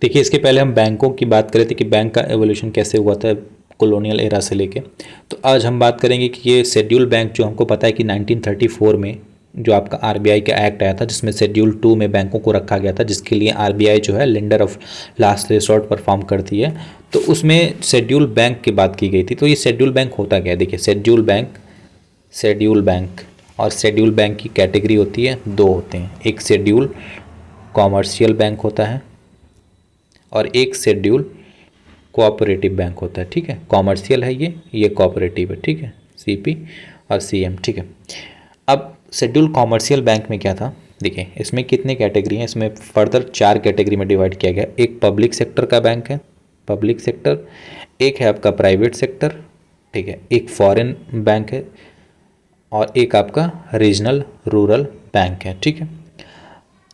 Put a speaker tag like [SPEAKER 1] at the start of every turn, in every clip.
[SPEAKER 1] देखिए, इसके पहले हम बैंकों की बात कर रहे थे कि बैंक का एवोल्यूशन कैसे हुआ था कॉलोनियल एरा से लेके। तो आज हम बात करेंगे कि ये शेड्यूल बैंक जो हमको पता है कि 1934 में जो आपका आरबीआई का एक्ट आया था, जिसमें शेड्यूल 2 में बैंकों को रखा गया था, जिसके लिए आरबीआई जो है lender of last resort perform करती है। तो उसमें शेड्यूल बैंक की बात की गई थी। तो ये शेड्यूल बैंक होता क्या है? देखिए, शेड्यूल बैंक और शेड्यूल बैंक की कैटेगरी होती है, दो होते हैं। एक शेड्यूल कॉमर्शियल बैंक होता है और एक शेड्यूल कोऑपरेटिव बैंक होता है। ठीक है, कॉमर्शियल है ये कोऑपरेटिव है। ठीक है, सीपी और सीएम। ठीक है, अब शेड्यूल कॉमर्शियल बैंक में क्या था? देखिए, इसमें कितने कैटेगरी हैं? इसमें फर्दर 4 कैटेगरी में डिवाइड किया गया। एक पब्लिक सेक्टर का बैंक है, पब्लिक सेक्टर। एक है आपका प्राइवेट सेक्टर। ठीक है, एक फॉरेन बैंक है और एक आपका रीजनल रूरल बैंक है। ठीक है,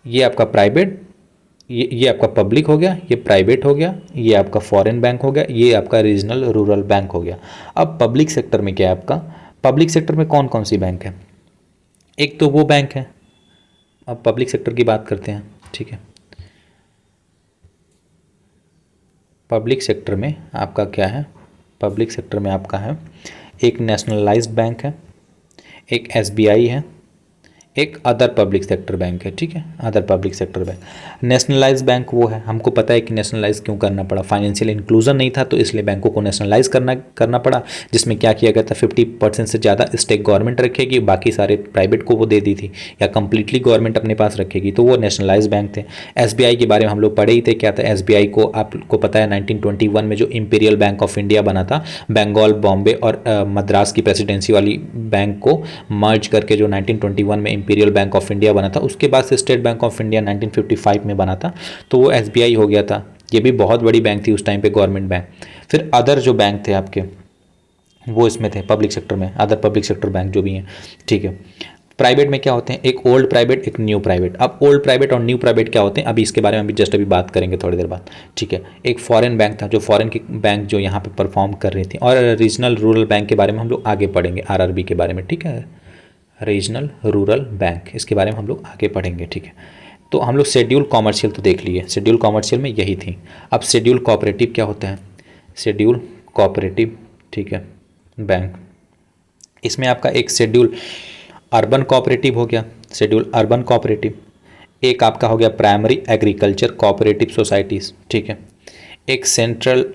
[SPEAKER 1] ये आपका प्राइवेट, ये आपका पब्लिक हो गया, ये प्राइवेट हो गया, ये आपका फॉरेन बैंक हो गया, ये आपका रीजनल रूरल बैंक हो गया। अब पब्लिक सेक्टर में क्या है आपका? पब्लिक सेक्टर में कौन कौन सी बैंक है? एक तो वो बैंक है, अब पब्लिक सेक्टर की बात करते हैं। ठीक है, पब्लिक सेक्टर में आपका क्या है? पब्लिक सेक्टर में आपका है एक नेशनलाइज्ड बैंक है, एक एसबीआई है, एक अदर पब्लिक सेक्टर बैंक है। ठीक है, other public sector bank. Nationalise bank वो है, हमको पता है कि नेशनलाइज क्यों करना पड़ा, फाइनेंशियल इंक्लूजन नहीं था तो इसलिए बैंकों को नेशनलाइज करना पड़ा, जिसमें क्या किया गया था, 50% से ज़्यादा स्टेक गवर्नमेंट रखेगी, बाकी सारे प्राइवेट को वो दे दी थी, या कंप्लीटली गवर्नमेंट अपने पास रखेगी, तो वो नेशनलाइज बैंक थे। एसबीआई के बारे में हम लोग पढ़े ही थे, क्या था एसबीआई को, आपको पता है 1921 में जो इंपीरियल बैंक ऑफ इंडिया बना था, बंगाल, बॉम्बे और मद्रास की प्रेसिडेंसी वाली बैंक को मर्ज करके जो 1921 में इंपीरियल बैंक ऑफ इंडिया बना था, उसके बाद से स्टेट बैंक ऑफ इंडिया 1955 में बना था, तो वो एसबीआई हो गया था। ये भी बहुत बड़ी बैंक थी उस टाइम पे, गवर्नमेंट बैंक। फिर अदर जो बैंक थे आपके, वो इसमें थे पब्लिक सेक्टर में, अदर पब्लिक सेक्टर बैंक जो भी हैं। ठीक है, प्राइवेट में क्या होते हैं? एक ओल्ड प्राइवेट, एक न्यू प्राइवेट। अब ओल्ड प्राइवेट और न्यू प्राइवेट क्या होते हैं, अभी इसके बारे में अभी बात करेंगे थोड़ी देर बाद। ठीक है, एक फॉरेन बैंक था, जो फॉरेन की बैंक जो यहाँ पे परफॉर्म कर रही थी, और रीजनल रूरल बैंक के बारे में हम लोग आगे पढ़ेंगे, आरआरबी के बारे में। ठीक है, रीजनल रूरल बैंक, इसके बारे में हम लोग आगे पढ़ेंगे। ठीक है, तो हम लोग शेड्यूल कॉमर्शियल तो देख लिए, शेड्यूल कॉमर्शियल में यही थी। अब शेड्यूल कोऑपरेटिव क्या होता है? शेड्यूल कोऑपरेटिव, ठीक है, बैंक। इसमें आपका एक शेड्यूल अर्बन कोऑपरेटिव हो गया, शेड्यूल अर्बन कोऑपरेटिव। एक आपका हो गया प्राइमरी एग्रीकल्चर कोऑपरेटिव सोसाइटीज़। ठीक है, एक सेंट्रल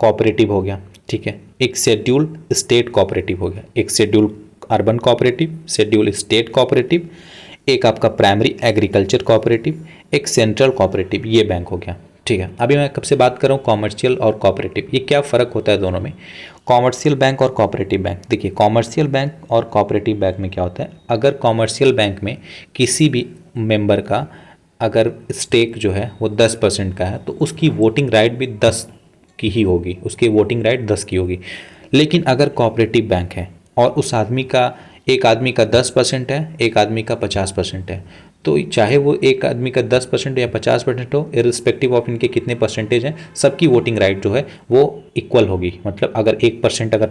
[SPEAKER 1] कोऑपरेटिव हो गया। ठीक है, एक शेड्यूल स्टेट कोऑपरेटिव हो गया, एक schedule urban cooperative, schedule state cooperative, एक आपका प्राइमरी एग्रीकल्चर कोऑपरेटिव, एक सेंट्रल कोऑपरेटिव, ये बैंक हो गया। ठीक है, अभी मैं कब से बात कर रहा हूँ, कॉमर्शियल और कोऑपरेटिव, ये क्या फ़र्क होता है दोनों में? कॉमर्शियल बैंक और कोऑपरेटिव बैंक, देखिए कॉमर्शियल बैंक और कोऑपरेटिव बैंक में क्या होता है, अगर कॉमर्शियल बैंक में किसी भी मेंबर का अगर स्टेक जो है वो 10% का है, तो उसकी वोटिंग राइट भी 10 की ही होगी, उसकी वोटिंग राइट 10 की होगी। लेकिन अगर कोऑपरेटिव बैंक है और उस आदमी का, एक आदमी का 10% है, एक आदमी का 50% है, तो चाहे वो एक आदमी का 10% या 50% हो, इरिस्पेक्टिव ऑफ इनके कितने परसेंटेज हैं, सबकी वोटिंग राइट जो है वो इक्वल होगी। मतलब अगर 1%, अगर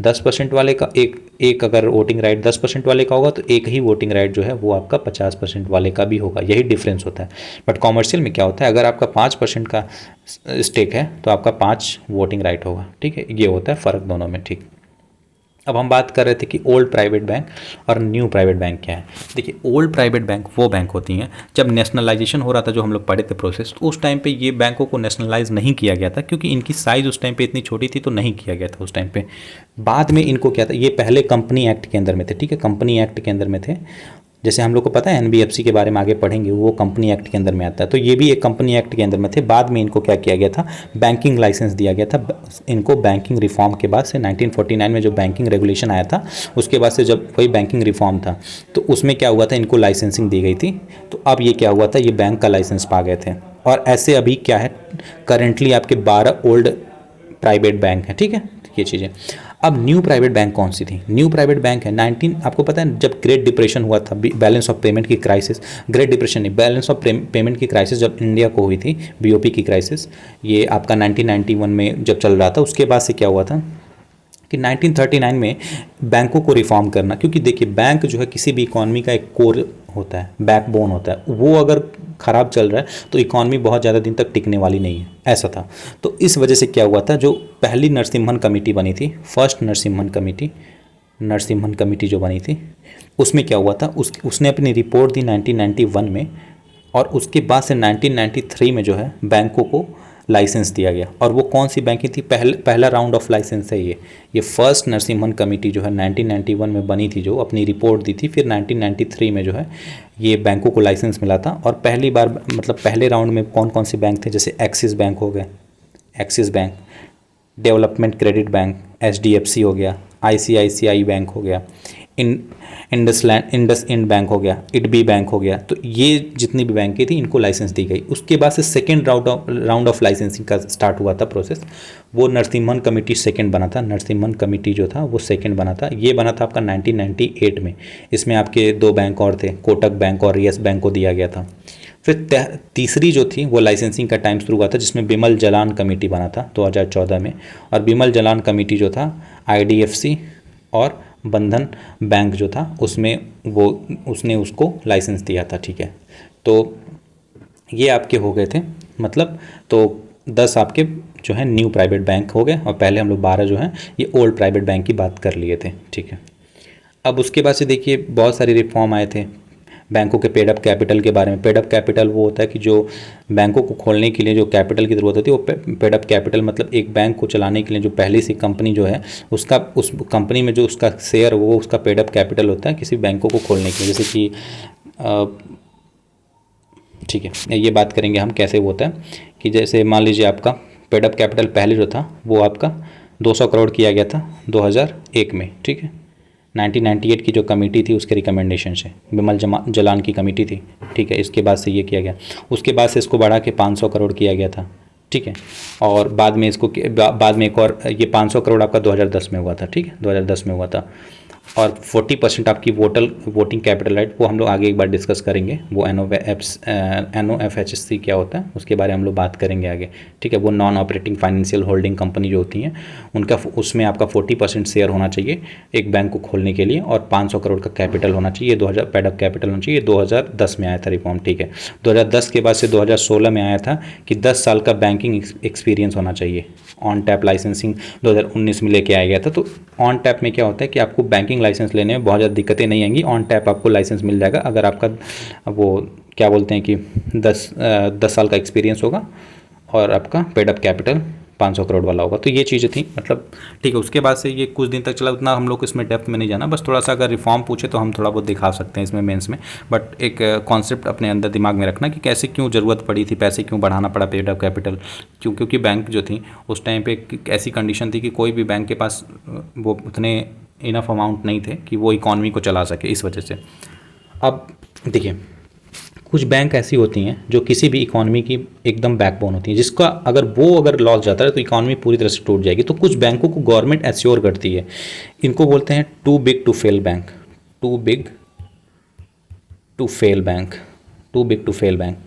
[SPEAKER 1] 10% वाले का एक अगर वोटिंग राइट 10% वाले का होगा, तो एक ही वोटिंग राइट जो है वो आपका 50% वाले का भी होगा, यही डिफरेंस होता है। बट कॉमर्शियल में क्या होता है, अगर आपका 5% का स्टेक है तो आपका 5 वोटिंग राइट होगा। ठीक है, ये होता है फ़र्क दोनों में। ठीक, अब हम बात कर रहे थे कि ओल्ड प्राइवेट बैंक और न्यू प्राइवेट बैंक क्या है। देखिए, ओल्ड प्राइवेट बैंक वो बैंक होती हैं, जब नेशनलाइजेशन हो रहा था, जो हम लोग पढ़े थे प्रोसेस, तो उस टाइम पे ये बैंकों को नेशनलाइज नहीं किया गया था, क्योंकि इनकी साइज़ उस टाइम पे इतनी छोटी थी, तो नहीं किया गया था उस टाइम पे। बाद में इनको क्या था, ये पहले कंपनी एक्ट के अंदर में थे। ठीक है, कंपनी एक्ट के अंदर में थे, जैसे हम लोग को पता है एनबीएफसी के बारे में आगे पढ़ेंगे, वो कंपनी एक्ट के अंदर में आता है, तो ये भी एक कंपनी एक्ट के अंदर में थे। बाद में इनको क्या किया गया था, बैंकिंग लाइसेंस दिया गया था इनको, बैंकिंग रिफॉर्म के बाद से 1949 में जो बैंकिंग रेगुलेशन आया था, उसके बाद से जब वही बैंकिंग रिफॉर्म था, तो उसमें क्या हुआ था, इनको लाइसेंसिंग दी गई थी। तो अब ये क्या हुआ था, ये बैंक का लाइसेंस पा गए थे। और ऐसे अभी क्या है, करेंटली आपके 12 ओल्ड प्राइवेट बैंक हैं। ठीक है, ये चीज़ें। अब न्यू प्राइवेट बैंक कौन सी थी? न्यू प्राइवेट बैंक है 19, आपको पता है जब ग्रेट डिप्रेशन हुआ था, बैलेंस ऑफ पेमेंट की क्राइसिस, ग्रेट डिप्रेशन नहीं, बैलेंस ऑफ पेमेंट की क्राइसिस जब इंडिया को हुई थी, बीओपी की क्राइसिस, ये आपका 1991 में जब चल रहा था, उसके बाद से क्या हुआ था कि 1939 में बैंकों को रिफॉर्म करना, क्योंकि देखिए बैंक जो है किसी भी इकॉनमी का एक कोर होता है, बैकबोन होता है, वो अगर ख़राब चल रहा है तो इकॉनमी बहुत ज़्यादा दिन तक टिकने वाली नहीं है, ऐसा था। तो इस वजह से क्या हुआ था, जो पहली नरसिम्हन कमेटी बनी थी, फर्स्ट नरसिम्हन कमेटी जो बनी थी, उसमें क्या हुआ था, उसने अपनी रिपोर्ट दी 1991 में, और उसके बाद से 1993 में जो है बैंकों को लाइसेंस दिया गया। और वो कौन सी बैंकिंग थी, पहला राउंड ऑफ लाइसेंस है ये फर्स्ट नरसिम्हन कमेटी जो है 1991 में बनी थी, जो अपनी रिपोर्ट दी थी, फिर 1993 में जो है ये बैंकों को लाइसेंस मिला था। और पहली बार मतलब पहले राउंड में कौन कौन से बैंक थे, जैसे एक्सिस बैंक हो गए, axis bank, development credit bank, HDFC हो गया, ICICI बैंक हो गया, इंडसइंड बैंक हो गया, इडबी बैंक हो गया। तो ये जितनी भी बैंकें थी इनको लाइसेंस दी गई। उसके बाद से सेकेंड राउंड ऑफ लाइसेंसिंग का स्टार्ट हुआ था प्रोसेस, वो नरसिम्हन कमेटी सेकेंड बना था, नरसिम्हन कमेटी जो था वो सेकेंड बना था। ये बना था आपका 1998 में। इसमें आपके 2 बैंक और थे, कोटक बैंक और येस बैंक को दिया गया था। फिर तीसरी जो थी वो लाइसेंसिंग का टाइम शुरू हुआ था, जिसमें बिमल जलान कमेटी बना था 2014 में। और बिमल जलान कमेटी जो था IDFC और बंधन बैंक जो था उसने उसको लाइसेंस दिया था, ठीक है। तो ये आपके हो गए थे, मतलब तो 10 आपके जो है न्यू प्राइवेट बैंक हो गए, और पहले हम लोग 12 जो हैं ये ओल्ड प्राइवेट बैंक की बात कर लिए थे, ठीक है। अब उसके बाद से देखिए बहुत सारे रिफॉर्म आए थे बैंकों के पेड अप कैपिटल के बारे में। पेड अप कैपिटल वो होता है कि जो बैंकों को खोलने के लिए जो कैपिटल की ज़रूरत होती है, वो पेड अप कैपिटल मतलब एक बैंक को चलाने के लिए जो पहली सी कंपनी जो है उसका, उस कंपनी में जो उसका शेयर वो उसका पेड अप कैपिटल होता है किसी बैंकों को खोलने के लिए। जैसे कि ठीक है, ये बात करेंगे हम कैसे होता है कि जैसे मान लीजिए आपका पेड अप कैपिटल पहले जो था वो आपका 200 करोड़ किया गया था 2001 में, ठीक है। 1998 की जो कमेटी थी उसके रिकमेंडेशन से, बिमल जलान की कमेटी थी, ठीक है। इसके बाद से ये किया गया, उसके बाद से इसको बढ़ा के 500 करोड़ किया गया था, ठीक है। और बाद में इसको बाद में एक और ये 500 करोड़ आपका 2010 में हुआ था, ठीक है, 2010 में हुआ था। और 40% आपकी वोटिंग कैपिटल राइट, वो हम लोग आगे एक बार डिस्कस करेंगे, वो NOFHC क्या होता है उसके बारे में हम लोग बात करेंगे आगे, ठीक है। वो non operating financial holding company जो होती हैं उनका, उसमें आपका 40% शेयर होना चाहिए एक बैंक को खोलने के लिए, और 500 करोड़ का कैपिटल होना चाहिए, 2000 पेडअप कैपिटल होना चाहिए। 2010 में आया था रिफॉर्म, ठीक है। 2010 के बाद से 2016 में आया था कि 10 साल का बैंकिंग एक्सपीरियंस होना चाहिए। ऑन टैप लाइसेंसिंग 2019 में लेके आया गया था। तो ऑन टैप में क्या होता है कि आपको बैंकिंग लाइसेंस लेने में बहुत ज़्यादा दिक्कतें नहीं आएंगी, ऑन टैप आपको लाइसेंस मिल जाएगा अगर आपका वो क्या बोलते हैं कि 10 साल का एक्सपीरियंस होगा और आपका पेड अप कैपिटल 500 करोड़ वाला होगा। तो ये चीज़ें थी, मतलब ठीक है। उसके बाद से ये कुछ दिन तक चला, उतना हम लोग इसमें डेप्थ में नहीं जाना, बस थोड़ा सा अगर रिफॉर्म पूछे तो हम थोड़ा बहुत दिखा सकते हैं इसमें मेंस में, बट एक कॉन्सेप्ट अपने अंदर दिमाग में रखना कि कैसे क्यों ज़रूरत पड़ी थी, पैसे क्यों बढ़ाना पड़ा पेड अप कैपिटल, क्योंकि बैंक जो थी उस टाइम पे एक ऐसी कंडीशन थी कि कोई भी बैंक के पास वो उतने इनफ अमाउंट नहीं थे कि वो इकॉनमी को चला सके, इस वजह से। अब देखिए कुछ बैंक ऐसी होती हैं जो किसी भी इकॉनमी की एकदम बैकबोन होती है, जिसका अगर लॉस जाता है तो इकॉनमी पूरी तरह से टूट जाएगी। तो कुछ बैंकों को गवर्नमेंट एश्योर करती है, इनको बोलते हैं too big to fail bank, too big to fail bank, too big to fail bank.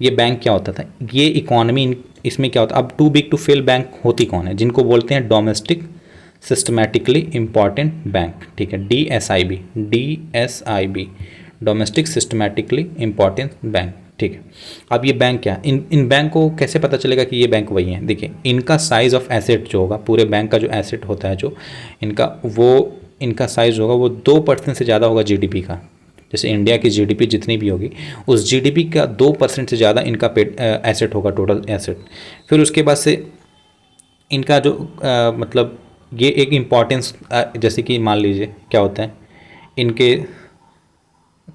[SPEAKER 1] ये बैंक क्या होता था, ये इकॉनमी, इसमें क्या होता है, अब too big to fail bank होती कौन है, जिनको बोलते हैं डोमेस्टिक सिस्टमैटिकली इम्पॉर्टेंट बैंक, ठीक है, DSIB, domestic systematically important bank, ठीक है। अब ये बैंक क्या, इन बैंक को कैसे पता चलेगा कि ये बैंक वही है, देखिए इनका साइज़ ऑफ एसेट जो होगा, पूरे बैंक का जो एसेट होता है जो इनका साइज़ होगा वो 2% से ज़्यादा होगा GDP का। जैसे इंडिया की GDP जितनी भी होगी उस GDP का 2% से ज़्यादा इनका एसेट होगा, टोटल एसेट। फिर उसके बाद से इनका जो मतलब ये एक इम्पॉर्टेंस, जैसे कि मान लीजिए क्या होता है, इनके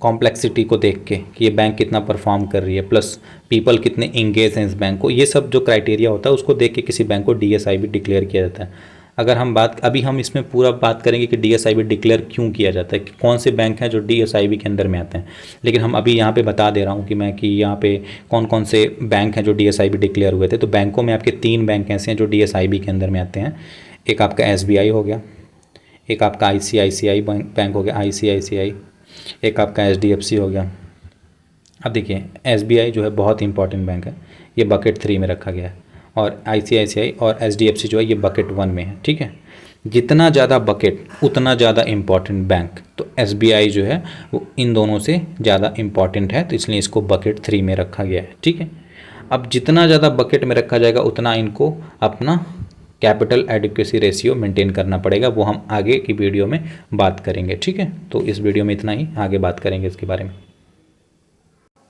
[SPEAKER 1] कॉम्प्लेक्सिटी को देख के कि ये बैंक कितना परफॉर्म कर रही है, प्लस पीपल कितने इंगेज हैं इस बैंक को, ये सब जो क्राइटेरिया होता है उसको देख के किसी बैंक को DSIB डिक्लेयर किया जाता है। अगर हम अभी हम इसमें पूरा बात करेंगे कि DSIB डिक्लेयर क्यों किया जाता है, कि कौन से बैंक हैं जो DSIB के अंदर में आते हैं, लेकिन हम अभी यहाँ पे बता दे रहा हूँ कि यहाँ पे कौन कौन से बैंक हैं जो DSIB डिक्लेयर हुए थे। तो बैंकों में आपके 3 बैंक ऐसे हैं जो DSIB के अंदर में आते हैं। एक आपका SBI हो गया, एक आपका ICICI बैंक हो गया, ICICI, एक आपका HDFC हो गया। अब देखिए SBI जो है बहुत इंपॉर्टेंट बैंक है, ये बकेट 3 में रखा गया है, और ICICI और HDFC जो है ये बकेट 1 में है, ठीक है। जितना ज़्यादा बकेट उतना ज़्यादा इम्पॉर्टेंट बैंक, तो एसबीआई जो है वो इन दोनों से ज़्यादा इम्पॉर्टेंट है, तो इसलिए इसको बकेट 3 में रखा गया है। ठीक है, अब जितना ज़्यादा बकेट में रखा जाएगा उतना इनको अपना कैपिटल एडिक्वेसी रेशियो मेंटेन करना पड़ेगा, वो हम आगे की वीडियो में बात करेंगे। ठीक है, तो इस वीडियो में इतना ही, आगे बात करेंगे इसके बारे में।